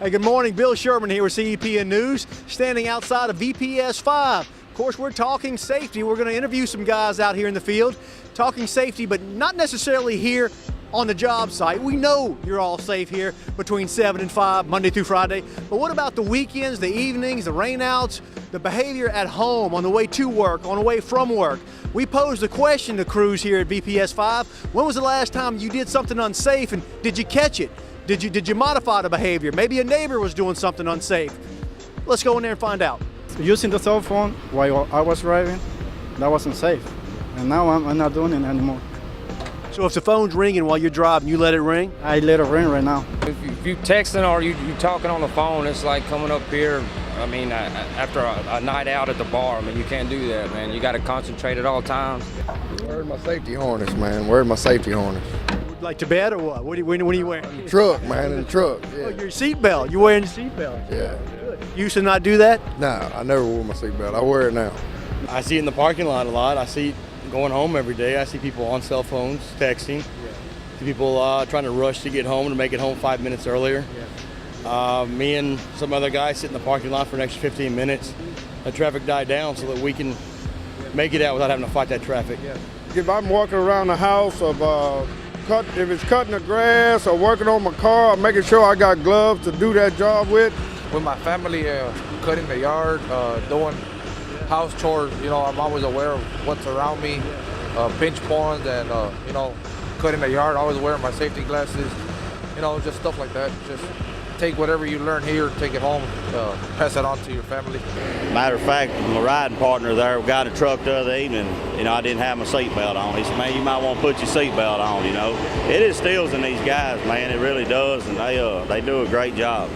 Hey, good morning. Bill Sherman here with CEPN News, standing outside of VPS 5. Of course, we're talking safety. We're going to interview some guys out here in the field, talking safety, but not necessarily here on the job site. We know you're all safe here between 7 and 5, Monday through Friday. But what about the weekends, the evenings, the rainouts, the behavior at home, on the way to work, on the way from work? We posed a question to crews here at VPS 5. When was the last time you did something unsafe, and did you catch it? Did you modify the behavior? Maybe a neighbor was doing something unsafe. Let's go in there and find out. Using the cell phone while I was driving, that wasn't safe. And now I'm not doing it anymore. So if the phone's ringing while you're driving, you let it ring? I let it ring right now. If you texting or you talking on the phone, it's like coming up here. I mean, after a night out at the bar, I mean, you can't do that, man. You got to concentrate at all times. Where's my safety harness, man? Where's my safety harness? Like to bed or what? What are you wearing? Truck, man, in the truck. Yeah. Oh, your seatbelt. You're wearing your seatbelt. Yeah. Good. You used to not do that? No, I never wore my seatbelt. I wear it now. I see it in the parking lot a lot. I see it going home every day. I see people on cell phones, texting. I see people trying to rush to get home to make it home 5 minutes earlier. Me and some other guys sit in the parking lot for an extra 15 minutes. The traffic died down so that we can make it out without having to fight that traffic. If I'm walking around the house, if it's cutting the grass or working on my car, I'm making sure I got gloves to do that job with. With my family, cutting the yard, doing house chores, you know, I'm always aware of what's around me, pinch points and, you know, cutting the yard, always wearing my safety glasses, you know, just stuff like that. Just take whatever you learn here, take it home, pass it on to your family. Matter of fact, my riding partner there got a truck the other evening. You know, I didn't have my seatbelt on. He said, man, you might want to put your seatbelt on, you know. It instills in these guys, man, it really does, and they do a great job.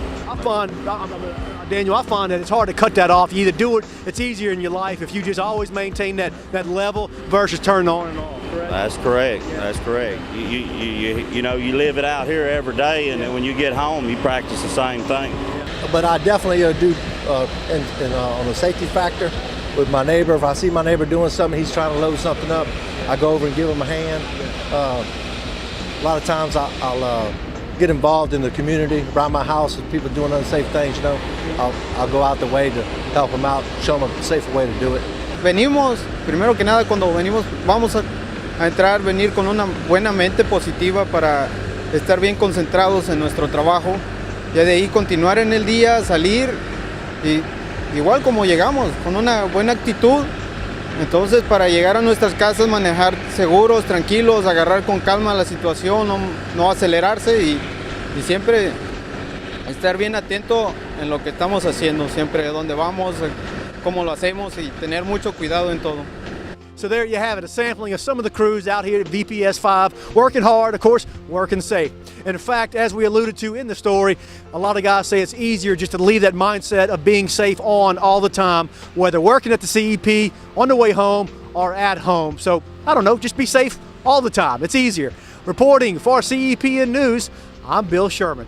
Daniel, I find that it's hard to cut that off. You either do it, it's easier in your life if you just always maintain that level versus turn on and off, correct? That's correct, that's correct. You know, you live it out here every day, and then when you get home, you practice the same thing. But I definitely do on the safety factor with my neighbor. If I see my neighbor doing something, he's trying to load something up, I go over and give him a hand. A lot of times I'll get involved in the community around my house with people doing unsafe things, you know. I'll go out the way to help them out, show them a safer way to do it. Venimos, primero que nada, cuando venimos, vamos a entrar, venir con una buena mente positiva para estar bien concentrados en nuestro trabajo. Ya de ahí continuar en el día, salir y igual como llegamos, con una buena actitud. Entonces, para llegar a nuestras casas, manejar seguros, tranquilos, agarrar con calma la situación, no acelerarse y siempre estar bien atento en lo que estamos haciendo, siempre dónde vamos, cómo lo hacemos y tener mucho cuidado en todo. So there you have it, a sampling of some of the crews out here at VPS 5, working hard, of course, working safe. And in fact, as we alluded to in the story, a lot of guys say it's easier just to leave that mindset of being safe on all the time, whether working at the CEP, on the way home, or at home. So, I don't know, just be safe all the time. It's easier. Reporting for CEPN News, I'm Bill Sherman.